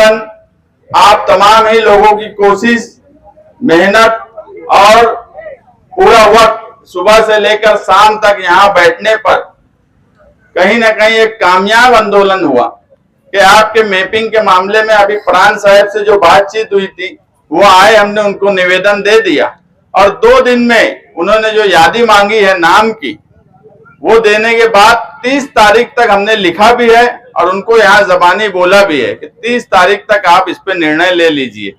आंदोलन आप तमाम ही लोगों की कोशिश, मेहनत और पूरा वक्त सुबह से लेकर शाम तक यहाँ बैठने पर कहीं ना कहीं एक कामयाब आंदोलन हुआ कि आपके मैपिंग के मामले में अभी प्राण साहब से जो बातचीत हुई थी वो आए, हमने उनको निवेदन दे दिया और 2 दिन में उन्होंने जो यादी मांगी है नाम की वो देने के बाद 30 तारीख तक हमने लिखा भी है और उनको यहाँ जबानी बोला भी है कि 30 तारीख तक आप इस पे निर्णय ले लीजिए।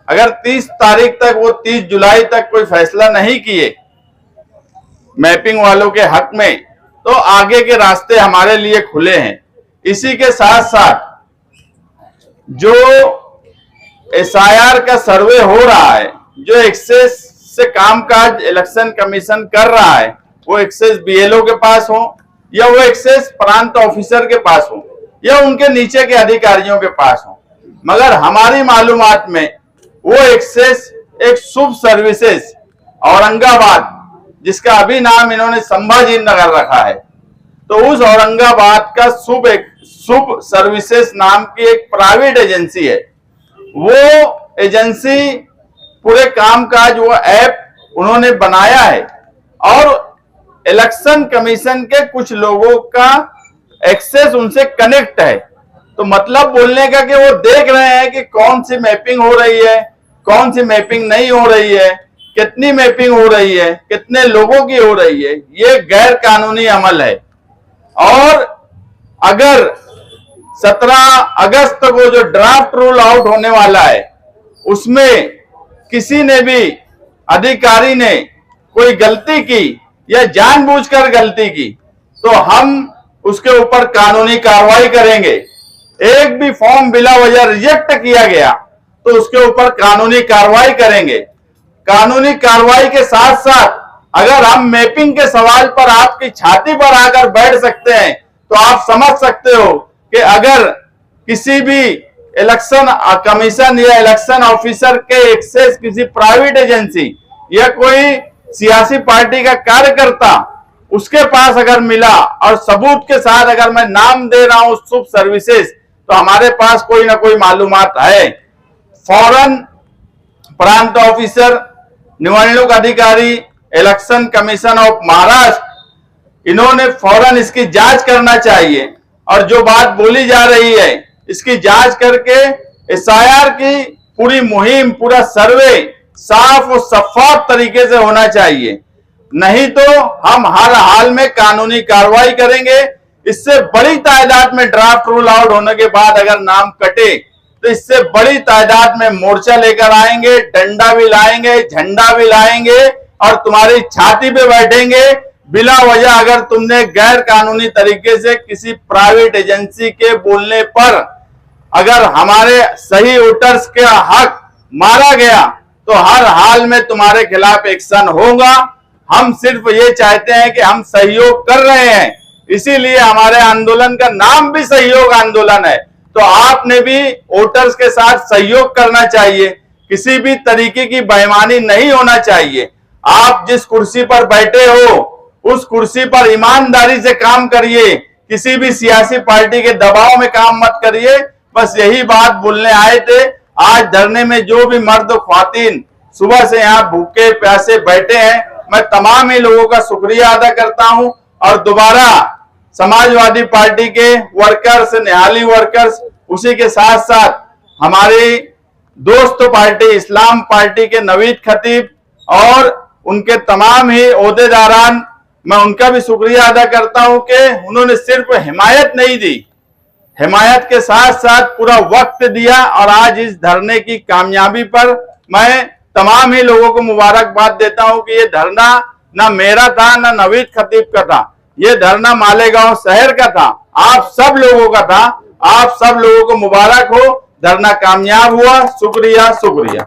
अगर 30 तारीख तक वो 30 जुलाई तक कोई फैसला नहीं किए मैपिंग वालों के हक में तो आगे के रास्ते हमारे लिए खुले हैं। इसी के साथ साथ जो SIR का सर्वे हो रहा है, जो एक्सेस से कामकाज इलेक्शन कमीशन कर रहा है, वो एक्सेस BLO के पास हो या वो एक्सेस प्रांत ऑफिसर के पास हो या उनके नीचे के अधिकारियों के पास हो, मगर हमारी मालूमात में वो एक्सेस एक शुभ सर्विसेज औरंगाबाद, जिसका अभी नाम इन्होंने संभाजी नगर रखा है, तो उस औरंगाबाद का शुभ सर्विसेज नाम की एक प्राइवेट एजेंसी है। वो एजेंसी पूरे कामकाज, वो ऐप उन्होंने बनाया है और इलेक्शन कमीशन के कुछ लोगों का एक्सेस उनसे कनेक्ट है। तो मतलब बोलने का कि वो देख रहे हैं कि कौन सी मैपिंग हो रही है, कौन सी मैपिंग नहीं हो रही है, कितनी मैपिंग हो रही है, कितने लोगों की हो रही है। ये गैर कानूनी अमल है और अगर 17 अगस्त को जो ड्राफ्ट रूल आउट होने वाला है उसमें किसी ने भी अधिकारी ने कोई गलती की या जानबूझकर गलती की तो हम उसके ऊपर कानूनी कार्रवाई करेंगे। एक भी फॉर्म बिला वजह रिजेक्ट किया गया तो उसके ऊपर कानूनी कार्रवाई करेंगे। कानूनी कार्रवाई के साथ साथ अगर हम मैपिंग के सवाल पर आपकी छाती पर आकर बैठ सकते हैं तो आप समझ सकते हो कि अगर किसी भी इलेक्शन कमीशन या इलेक्शन ऑफिसर के एक्सेस किसी प्राइवेट एजेंसी या कोई सियासी पार्टी का कार्यकर्ता उसके पास अगर मिला और सबूत के साथ अगर मैं नाम दे रहा हूं शुभ सर्विसेज, तो हमारे पास कोई ना कोई मालूमात है। फौरन प्रांत ऑफिसर, निवडणूक अधिकारी, इलेक्शन कमीशन ऑफ महाराष्ट्र, इन्होंने फौरन इसकी जांच करना चाहिए और जो बात बोली जा रही है इसकी जांच करके SIR की पूरी मुहिम, पूरा सर्वे साफ और शफाफ तरीके से होना चाहिए। नहीं तो हम हर हाल में कानूनी कार्रवाई करेंगे। इससे बड़ी तादाद में ड्राफ्ट रूल आउट होने के बाद अगर नाम कटे तो इससे बड़ी तादाद में मोर्चा लेकर आएंगे, डंडा भी लाएंगे, झंडा भी लाएंगे और तुम्हारी छाती पे बैठेंगे बिला वजह। अगर तुमने गैर कानूनी तरीके से किसी प्राइवेट एजेंसी के बोलने पर अगर हमारे सही वोटर्स का हक मारा गया तो हर हाल में तुम्हारे खिलाफ एक्शन होगा। हम सिर्फ ये चाहते हैं कि हम सहयोग कर रहे हैं, इसीलिए हमारे आंदोलन का नाम भी सहयोग आंदोलन है। तो आपने भी वोटर्स के साथ सहयोग करना चाहिए, किसी भी तरीके की बेईमानी नहीं होना चाहिए। आप जिस कुर्सी पर बैठे हो उस कुर्सी पर ईमानदारी से काम करिए, किसी भी सियासी पार्टी के दबाव में काम मत करिए। बस यही बात बोलने आए थे। आज धरने में जो भी मर्द ख्वातीन सुबह से यहाँ भूखे प्यासे बैठे हैं, मैं तमाम ही लोगों का शुक्रिया अदा करता हूं और दोबारा समाजवादी पार्टी के वर्कर्स, निहाली वर्कर्स, उसी के साथ साथ हमारी दोस्त पार्टी इस्लाम पार्टी के नवीद खतीब और उनके तमाम ही ओहदेदारान, मैं उनका भी शुक्रिया अदा करता हूं कि उन्होंने सिर्फ हिमायत नहीं दी, हिमायत के साथ साथ पूरा वक्त दिया। और आज इस धरने की कामयाबी पर मैं तमाम ही लोगों को मुबारकबाद देता हूं कि ये धरना ना मेरा था ना नवीद खतीब का था, ये धरना मालेगांव शहर का था, आप सब लोगों का था। आप सब लोगों को मुबारक हो, धरना कामयाब हुआ। शुक्रिया शुक्रिया।